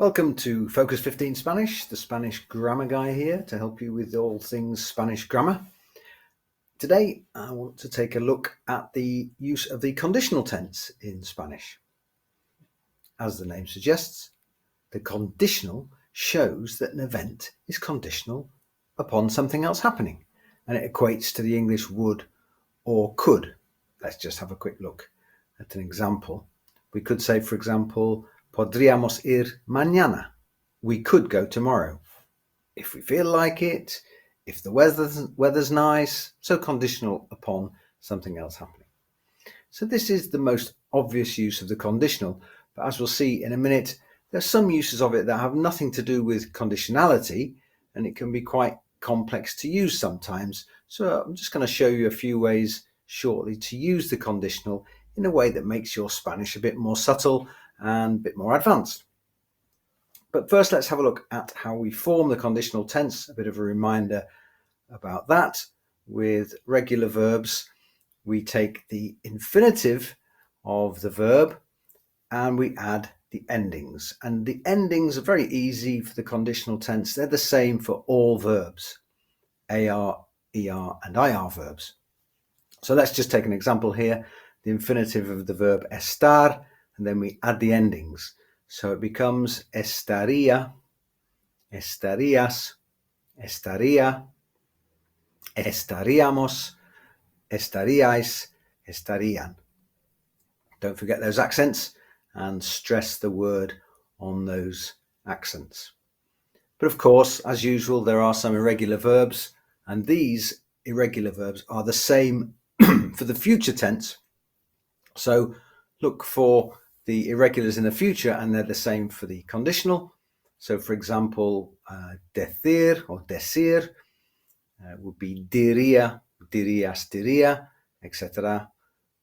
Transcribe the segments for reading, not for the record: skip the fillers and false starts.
Welcome to Focus 15 Spanish, the Spanish grammar guy here to help you with all things Spanish grammar. Today, I want to take a look at the use of the conditional tense in Spanish. As the name suggests, the conditional shows that an event is conditional upon something else happening, and it equates to the English would or could. Let's just have a quick look at an example. We could say, for example, podríamos ir mañana. We could go tomorrow. If we feel like it, if the weather's nice, so conditional upon something else happening. So this is the most obvious use of the conditional, but as we'll see in a minute, there's some uses of it that have nothing to do with conditionality, and it can be quite complex to use sometimes. So I'm just going to show you a few ways shortly to use the conditional in a way that makes your Spanish a bit more subtle and a bit more advanced. But first, let's have a look at how we form the conditional tense, a bit of a reminder about that. With regular verbs, we take the infinitive of the verb and we add the endings. And the endings are very easy for the conditional tense. They're the same for all verbs, AR, ER and IR verbs. So let's just take an example here. The infinitive of the verb estar, and then we add the endings. So it becomes estaría, estarías, estaría, estaríamos, estaríais, estarían. Don't forget those accents and stress the word on those accents. But of course, as usual, there are some irregular verbs, and these irregular verbs are the same for the future tense. So look for the irregulars in the future, and they're the same for the conditional. So for example, decir or decir would be diría, dirías, diría, etc.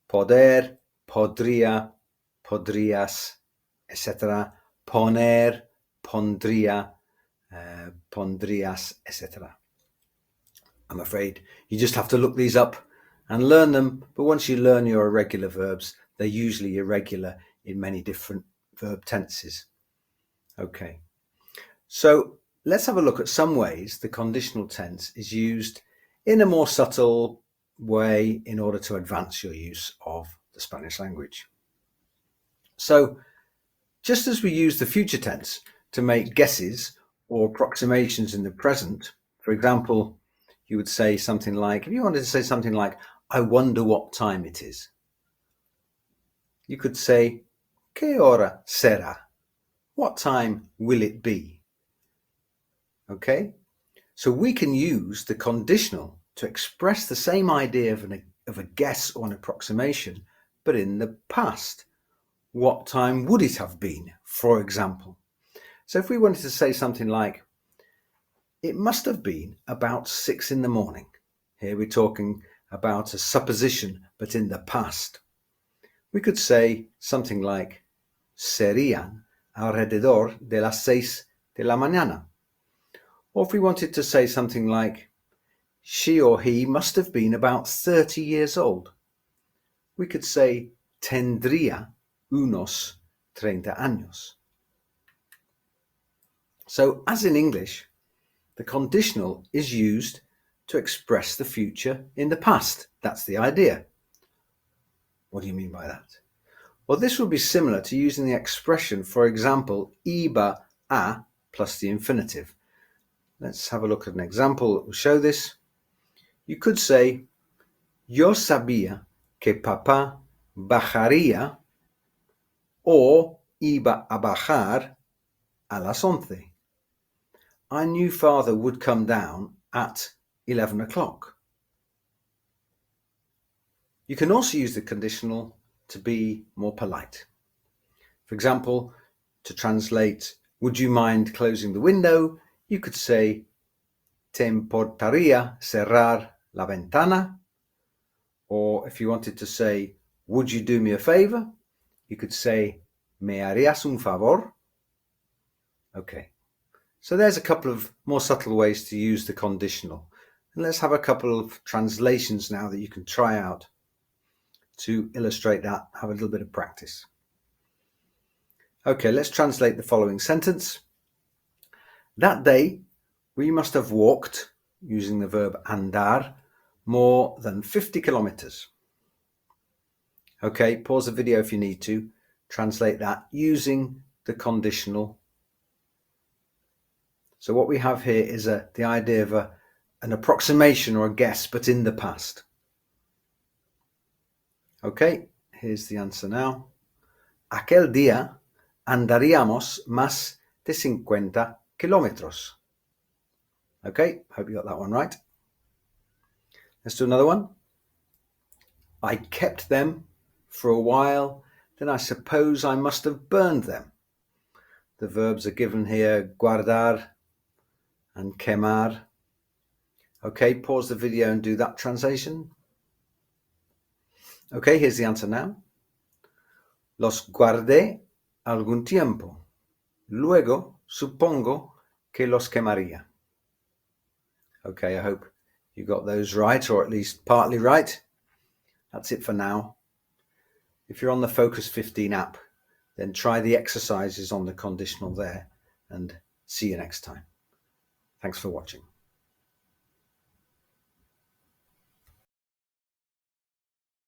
Poder, podría, podrías, etc. Poner, pondría, pondrías, etc. I'm afraid you just have to look these up and learn them, but once you learn your irregular verbs, they're usually irregular in many different verb tenses. Okay, so let's have a look at some ways the conditional tense is used in a more subtle way in order to advance your use of the Spanish language. So just as we use the future tense to make guesses or approximations in the present, for example, you would say something like, if you wanted to say something like, I wonder what time it is, you could say, ¿Qué hora será? What time will it be? Okay, so we can use the conditional to express the same idea of a guess or an approximation, but in the past. What time would it have been, for example? So if we wanted to say something like, it must have been about 6 in the morning. Here we're talking about a supposition, but in the past. We could say something like, serían alrededor de las 6 de la mañana. Or if we wanted to say something like, she or he must have been about 30 years old, we could say, tendría unos 30 años. So as in English, the conditional is used to express the future in the past. That's the idea. What do you mean by that? Well, this would be similar to using the expression, for example, iba a plus the infinitive. Let's have a look at an example that will show this. You could say, yo sabía que papá bajaría or iba a bajar a las 11. I knew father would come down at 11 o'clock. You can also use the conditional to be more polite. For example, to translate, would you mind closing the window? You could say, ¿Te importaría cerrar la ventana? Or if you wanted to say, would you do me a favor? You could say, ¿Me harías un favor? Okay, so there's a couple of more subtle ways to use the conditional. And let's have a couple of translations now that you can try out to illustrate that, have a little bit of practice. Okay, let's translate the following sentence. That day, we must have walked, using the verb andar, more than 50 kilometers. Okay, pause the video if you need to. Translate that using the conditional. So what we have here is the idea of an approximation or a guess, but in the past. Okay, here's the answer now. Aquel día andaríamos más de 50 kilómetros. Okay, hope you got that one right. Let's do another one. I kept them for a while, then I suppose I must have burned them. The verbs are given here, guardar and quemar. Okay, pause the video and do that translation. Okay, here's the answer now. Los guardé algún tiempo. Luego supongo que los quemaría. Okay, I hope you got those right, or at least partly right. That's it for now. If you're on the Focus 15 app, then try the exercises on the conditional there, and see you next time. Thanks for watching.